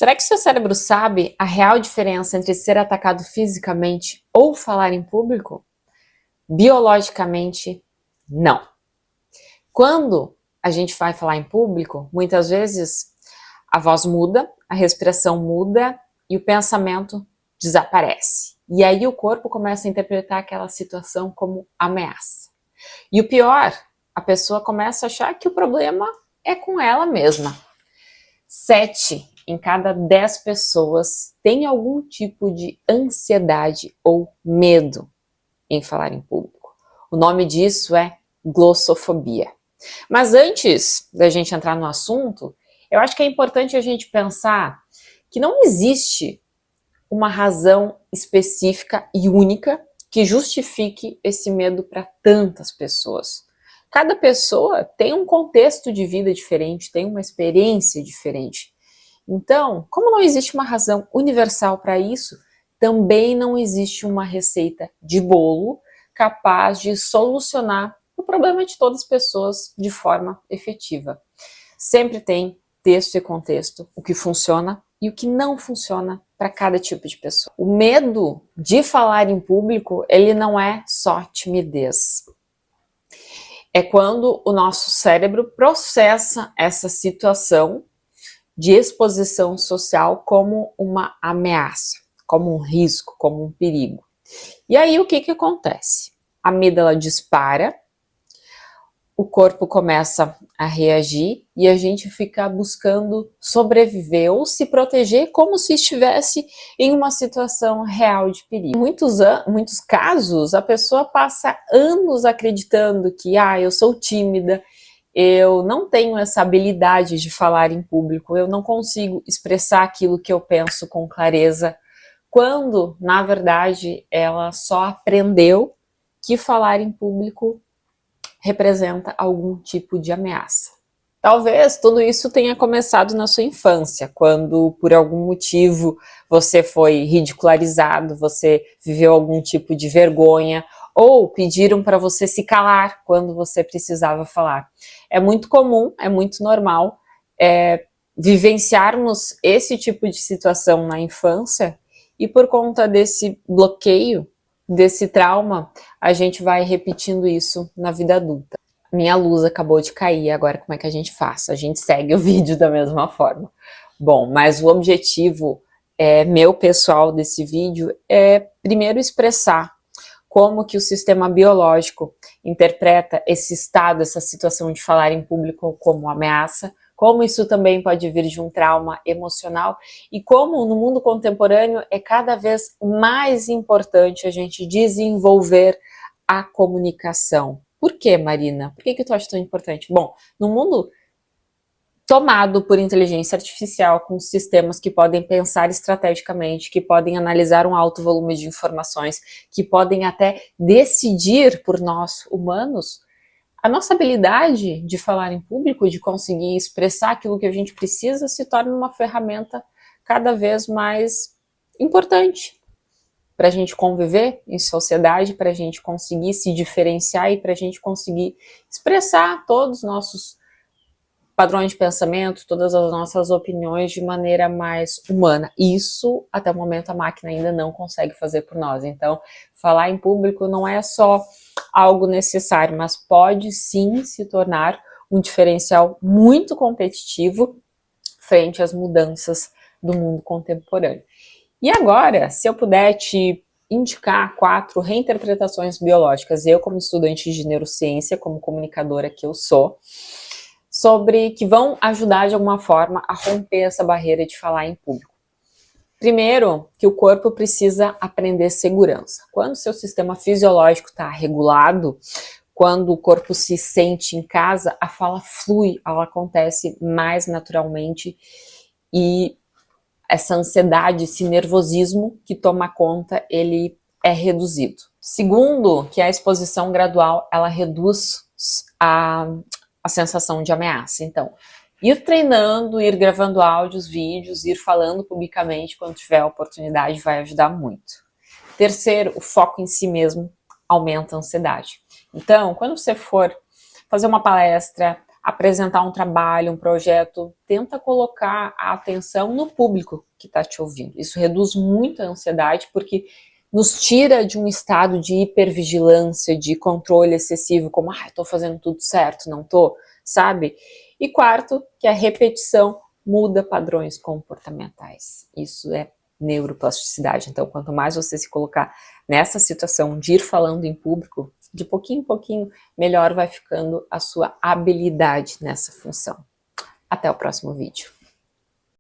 Será que seu cérebro sabe a real diferença entre ser atacado fisicamente ou falar em público? Biologicamente, não. Quando a gente vai falar em público, muitas vezes a voz muda, a respiração muda e o pensamento desaparece. E aí o corpo começa a interpretar aquela situação como ameaça. E o pior, a pessoa começa a achar que o problema é com ela mesma. 7 em cada 10 pessoas tem algum tipo de ansiedade ou medo em falar em público. O nome disso é glossofobia. Mas antes da gente entrar no assunto, eu acho que é importante a gente pensar que não existe uma razão específica e única que justifique esse medo para tantas pessoas. Cada pessoa tem um contexto de vida diferente, tem uma experiência diferente. Então, como não existe uma razão universal para isso, também não existe uma receita de bolo capaz de solucionar o problema de todas as pessoas de forma efetiva. Sempre tem texto e contexto, o que funciona e o que não funciona para cada tipo de pessoa. O medo de falar em público, ele não é só timidez. É quando o nosso cérebro processa essa situação de exposição social como uma ameaça, como um risco, como um perigo. E aí o que acontece? A amígdala dispara, o corpo começa a reagir e a gente fica buscando sobreviver ou se proteger como se estivesse em uma situação real de perigo. Em muitos casos, a pessoa passa anos acreditando que eu sou tímida, eu não tenho essa habilidade de falar em público, eu não consigo expressar aquilo que eu penso com clareza, quando, na verdade, ela só aprendeu que falar em público representa algum tipo de ameaça. Talvez tudo isso tenha começado na sua infância, quando por algum motivo você foi ridicularizado, você viveu algum tipo de vergonha, ou pediram para você se calar quando você precisava falar. É muito comum, é muito normal vivenciarmos esse tipo de situação na infância e por conta desse bloqueio, desse trauma, a gente vai repetindo isso na vida adulta. Minha luz acabou de cair, agora como é que a gente faz? A gente segue o vídeo da mesma forma. Bom, mas o objetivo meu pessoal desse vídeo é primeiro expressar como que o sistema biológico interpreta esse estado, essa situação de falar em público como ameaça, como isso também pode vir de um trauma emocional e como no mundo contemporâneo é cada vez mais importante a gente desenvolver a comunicação. Por que, Marina? Por que tu acha tão importante? Bom, no mundo tomado por inteligência artificial, com sistemas que podem pensar estrategicamente, que podem analisar um alto volume de informações, que podem até decidir por nós, humanos, a nossa habilidade de falar em público, de conseguir expressar aquilo que a gente precisa, se torna uma ferramenta cada vez mais importante para a gente conviver em sociedade, para a gente conseguir se diferenciar e para a gente conseguir expressar todos os nossos padrões de pensamento, todas as nossas opiniões de maneira mais humana. Isso, até o momento, a máquina ainda não consegue fazer por nós. Então, falar em público não é só algo necessário, mas pode sim se tornar um diferencial muito competitivo frente às mudanças do mundo contemporâneo. E agora, se eu puder te indicar 4 reinterpretações biológicas, eu como estudante de neurociência, como comunicadora que eu sou, sobre que vão ajudar de alguma forma a romper essa barreira de falar em público. Primeiro, que o corpo precisa aprender segurança. Quando o seu sistema fisiológico está regulado, quando o corpo se sente em casa, a fala flui, ela acontece mais naturalmente e essa ansiedade, esse nervosismo que toma conta, ele é reduzido. Segundo, que a exposição gradual, ela reduz a sensação de ameaça. Então, ir treinando, ir gravando áudios, vídeos, ir falando publicamente quando tiver a oportunidade vai ajudar muito. Terceiro, o foco em si mesmo aumenta a ansiedade. Então, quando você for fazer uma palestra, apresentar um trabalho, um projeto, tenta colocar a atenção no público que está te ouvindo. Isso reduz muito a ansiedade, porque nos tira de um estado de hipervigilância, de controle excessivo, como, estou fazendo tudo certo, não estou, sabe? E quarto, que a repetição muda padrões comportamentais. Isso é neuroplasticidade. Então, quanto mais você se colocar nessa situação de ir falando em público, de pouquinho em pouquinho, melhor vai ficando a sua habilidade nessa função. Até o próximo vídeo.